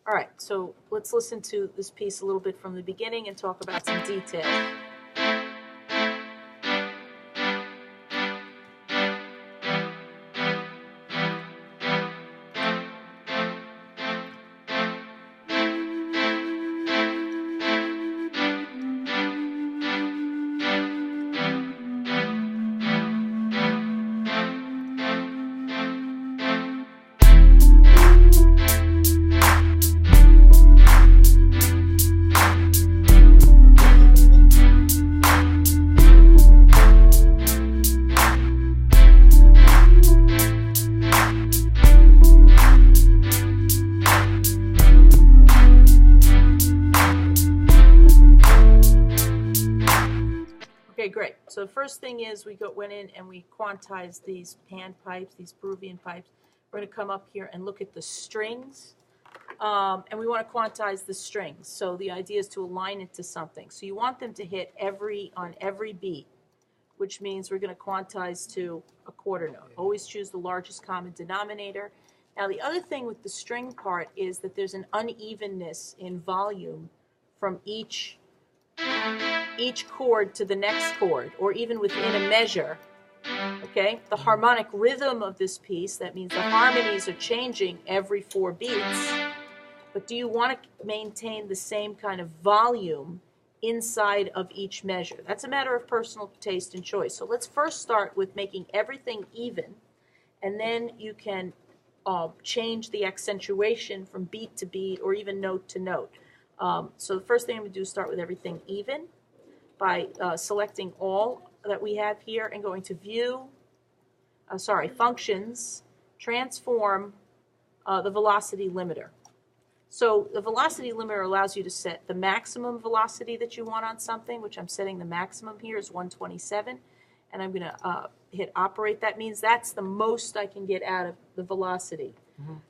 All right, so let's listen to this piece a little bit from the beginning and talk about some details. Okay, great. So the first thing is we went in and we quantized these pan pipes, these Peruvian pipes. We're going to come up here and look at the strings. And we want to quantize the strings. So the idea is to align it to something. So you want them to hit on every beat, which means we're going to quantize to a quarter note. Always choose the largest common denominator. Now the other thing with the string part is that there's an unevenness in volume from each chord to the next chord, or even within a measure. Okay, the harmonic rhythm of this piece, that means the harmonies are changing every 4 beats. But do you want to maintain the same kind of volume inside of each measure? That's a matter of personal taste and choice. So let's first start with making everything even, and then you can change the accentuation from beat to beat or even note to note. So the first thing I'm going to do is start with everything even by selecting all that we have here and going to view, functions, transform the velocity limiter. So the velocity limiter allows you to set the maximum velocity that you want on something, which I'm setting the maximum here is 127, and I'm going to hit operate. That means that's the most I can get out of the velocity.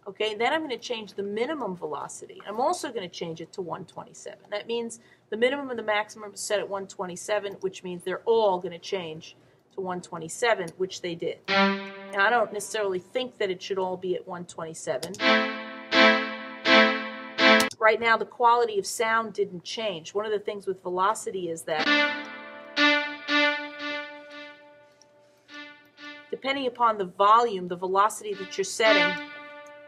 Okay, then I'm going to change the minimum velocity. I'm also going to change it to 127. That means the minimum and the maximum is set at 127, which means they're all going to change to 127, which they did. Now, I don't necessarily think that it should all be at 127. Right now, the quality of sound didn't change. One of the things with velocity is that depending upon the volume, the velocity that you're setting,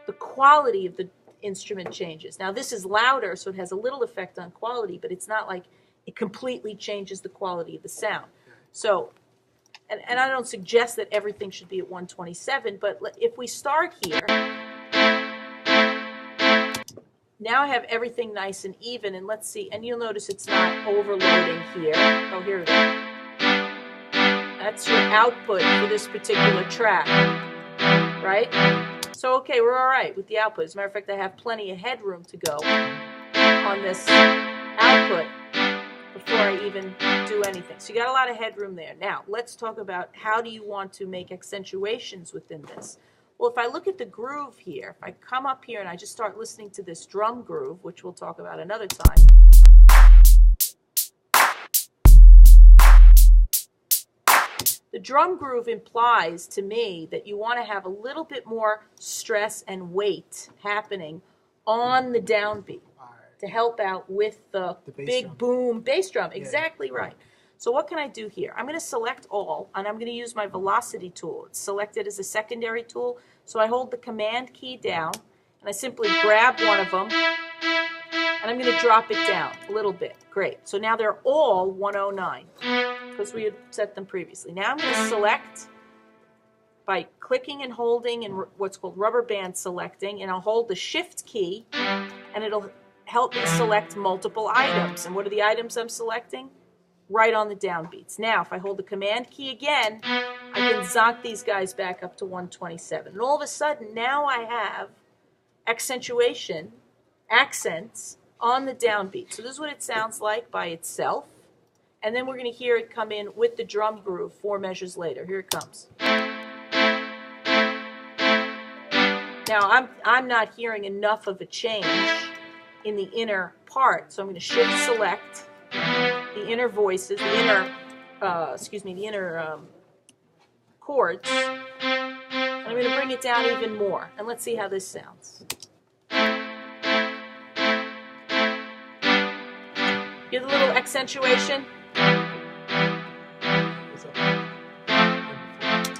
the quality of the instrument changes. Now, this is louder, so it has a little effect on quality, but it's not like it completely changes the quality of the sound. So, and I don't suggest that everything should be at 127, but if we start here, now I have everything nice and even, and let's see, and you'll notice it's not overloading here. Oh, here it is. That's your output for this particular track, right? So, okay, we're all right with the output. As a matter of fact, I have plenty of headroom to go on this output before I even do anything. So you got a lot of headroom there. Now, let's talk about how do you want to make accentuations within this. Well, if I look at the groove here, if I come up here and I just start listening to this drum groove, which we'll talk about another time, the drum groove implies to me that you want to have a little bit more stress and weight happening on the downbeat to help out with the big drum. Boom bass drum. Exactly right. So what can I do here? I'm going to select all, and I'm going to use my velocity tool. It's selected as a secondary tool. So I hold the command key down, and I simply grab one of them, and I'm going to drop it down a little bit. Great. So now they're all 109 because we had set them previously. Now I'm going to select by clicking and holding and what's called rubber band selecting, and I'll hold the shift key, and it'll help me select multiple items. And what are the items I'm selecting? Right on the downbeats. Now, if I hold the command key again, I can zonk these guys back up to 127. And all of a sudden, now I have accentuation, accents on the downbeat. So this is what it sounds like by itself. And then we're going to hear it come in with the drum groove 4 measures later. Here it comes. Now, I'm not hearing enough of a change in the inner part, so I'm going to shift select the inner voices, the inner chords, and I'm going to bring it down even more, and let's see how this sounds. Hear the little accentuation?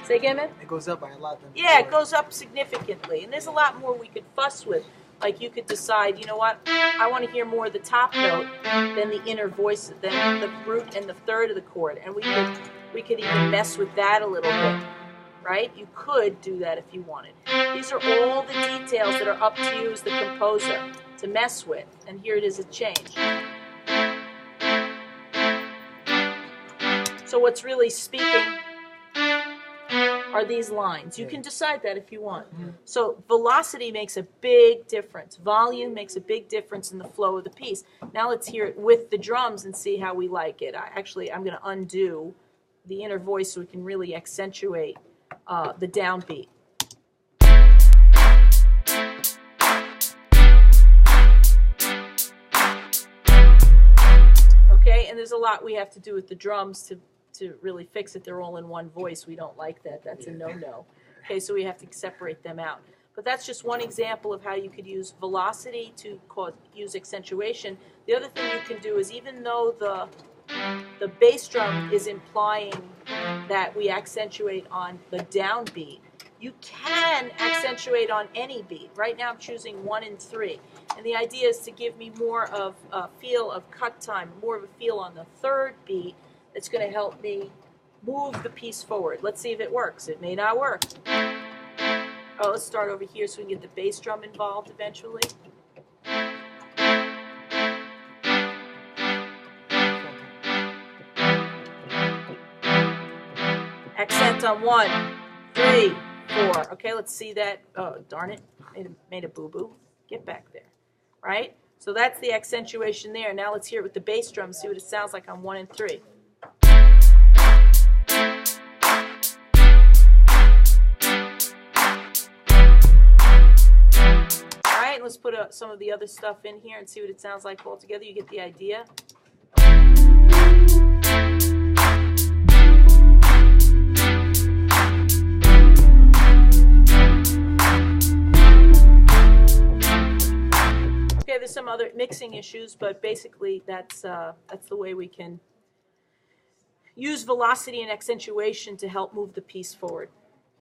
Say again, man? It goes up by a lot. Yeah, it goes up significantly. And there's a lot more we could fuss with. Like you could decide, you know what, I want to hear more of the top note than the inner voice, than the root and the third of the chord. And we could even mess with that a little bit, right? You could do that if you wanted. These are all the details that are up to you as the composer to mess with. And here it is a change. So what's really speaking are these lines. You can decide that if you want. So velocity makes a big difference. Volume makes a big difference in the flow of the piece. Now let's hear it with the drums and see how we like it. I'm going to undo the inner voice so we can really accentuate the downbeat. Okay, and there's a lot we have to do with the drums to really fix it. They're all in one voice. We don't like that. That's a no-no. Okay, so we have to separate them out. But that's just one example of how you could use velocity to use accentuation. The other thing you can do is, even though the bass drum is implying that we accentuate on the downbeat, you can accentuate on any beat. Right now I'm choosing 1 and 3. And the idea is to give me more of a feel of cut time, more of a feel on the third beat. It's going to help me move the piece forward. Let's see if it works. It may not work. Oh, let's start over here so we can get the bass drum involved eventually. Accent on 1, 3, 4. Okay, let's see that. Oh, darn it. Made a boo-boo. Get back there. Right? So that's the accentuation there. Now let's hear it with the bass drum, see what it sounds like on 1 and 3. Let's put some of the other stuff in here and see what it sounds like all together. You get the idea. Okay, there's some other mixing issues, but basically that's the way we can use velocity and accentuation to help move the piece forward.